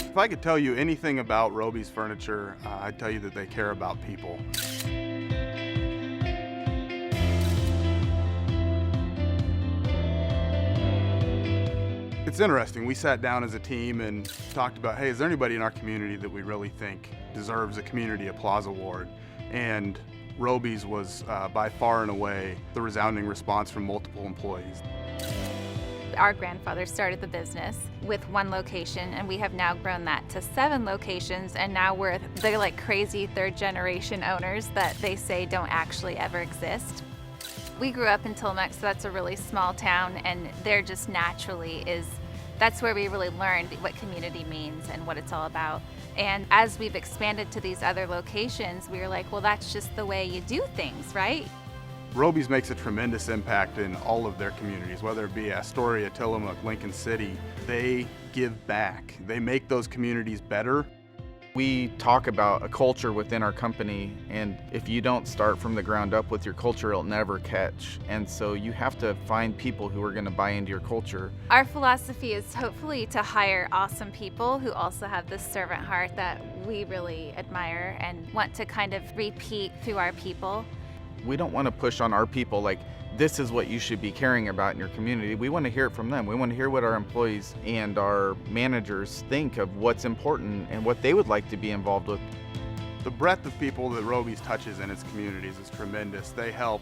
If I could tell you anything about Roby's Furniture, I'd tell you that they care about people. It's interesting. We sat down as a team and talked about, hey, is there anybody in our community that we really think deserves a Community Applause Award? And Roby's was by far and away the resounding response from multiple employees. Our grandfather started the business with one location, and we have now grown that to 7 locations, and now they're like crazy third-generation owners that they say don't actually ever exist. We grew up in Tillamook, so that's a really small town, and there just naturally that's where we really learned what community means and what it's all about. And as we've expanded to these other locations, we were like, well, that's just the way you do things, right? Roby's makes a tremendous impact in all of their communities, whether it be Astoria, Tillamook, Lincoln City. They give back. They make those communities better. We talk about a culture within our company, and if you don't start from the ground up with your culture, it'll never catch. And so you have to find people who are going to buy into your culture. Our philosophy is hopefully to hire awesome people who also have this servant heart that we really admire and want to kind of repeat through our people. We don't want to push on our people like, this is what you should be caring about in your community. We want to hear it from them. We want to hear what our employees and our managers think of what's important and what they would like to be involved with. The breadth of people that Roby's touches in its communities is tremendous. They help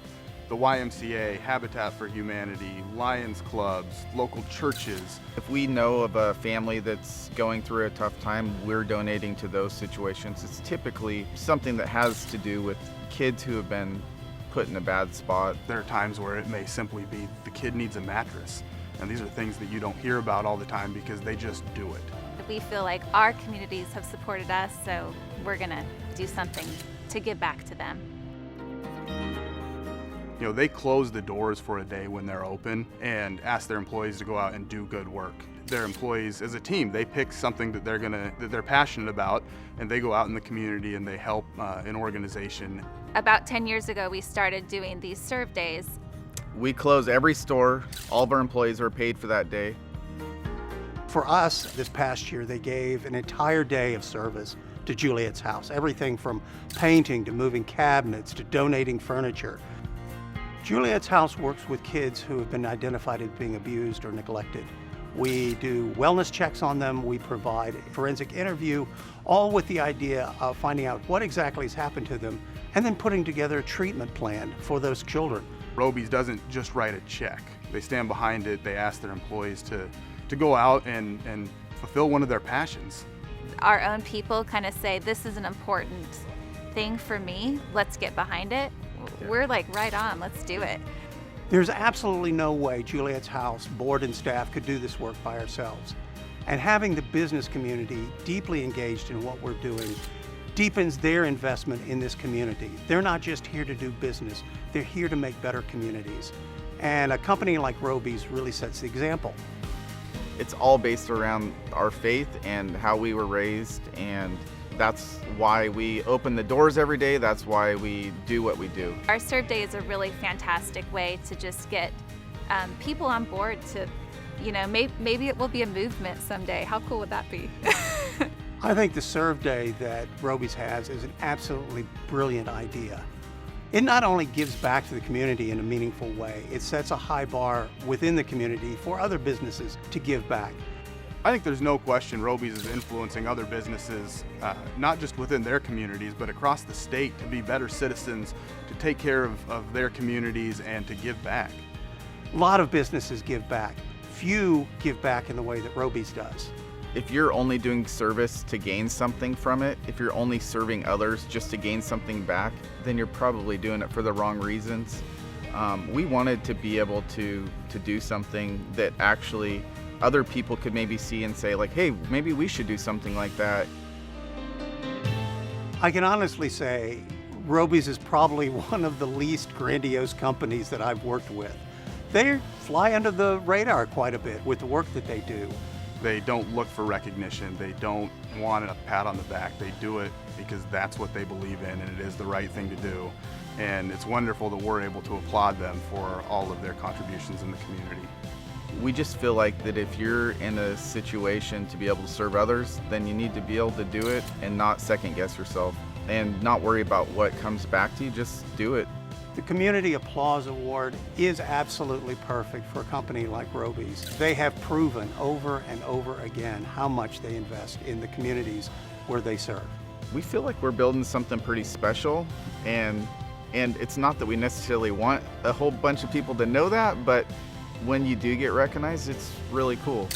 the YMCA, Habitat for Humanity, Lions clubs, local churches. If we know of a family that's going through a tough time, we're donating to those situations. It's typically something that has to do with kids who have been put in a bad spot. There are times where it may simply be the kid needs a mattress, and these are things that you don't hear about all the time because they just do it. We feel like our communities have supported us, so we're gonna do something to give back to them. You know, they close the doors for a day when they're open and ask their employees to go out and do good work. Their employees, as a team, they pick something that they're passionate about, and they go out in the community and they help an organization. About 10 years ago, we started doing these serve days. We close every store. All of our employees are paid for that day. For us, this past year, they gave an entire day of service to Juliet's house. Everything from painting to moving cabinets to donating furniture. Juliet's house works with kids who have been identified as being abused or neglected. We do wellness checks on them. We provide a forensic interview, all with the idea of finding out what exactly has happened to them and then putting together a treatment plan for those children. Roby's doesn't just write a check. They stand behind it. They ask their employees to go out and fulfill one of their passions. Our own people kind of say, this is an important thing for me. Let's get behind it. We're like, right on, let's do it. There's absolutely no way Juliet's house board and staff could do this work by ourselves. And having the business community deeply engaged in what we're doing deepens their investment in this community. They're not just here to do business, they're here to make better communities. And a company like Roby's really sets the example. It's all based around our faith and how we were raised, and that's why we open the doors every day. That's why we do what we do. Our Serve Day is a really fantastic way to just get people on board to, you know, maybe it will be a movement someday. How cool would that be? I think the Serve Day that Roby's has is an absolutely brilliant idea. It not only gives back to the community in a meaningful way, it sets a high bar within the community for other businesses to give back. I think there's no question Roby's is influencing other businesses, not just within their communities, but across the state to be better citizens, to take care of their communities and to give back. A lot of businesses give back. Few give back in the way that Roby's does. If you're only doing service to gain something from it, if you're only serving others just to gain something back, then you're probably doing it for the wrong reasons. We wanted to be able to do something that actually other people could maybe see and say like, hey, maybe we should do something like that. I can honestly say Roby's is probably one of the least grandiose companies that I've worked with. They fly under the radar quite a bit with the work that they do. They don't look for recognition. They don't want a pat on the back. They do it because that's what they believe in, and it is the right thing to do. And it's wonderful that we're able to applaud them for all of their contributions in the community. We just feel like that if you're in a situation to be able to serve others, then you need to be able to do it and not second guess yourself and not worry about what comes back to you. Just do it. The Community Applause Award is absolutely perfect for a company like Roby's. They have proven over and over again how much they invest in the communities where they serve. We feel like we're building something pretty special, and it's not that we necessarily want a whole bunch of people to know that, but when you do get recognized, it's really cool.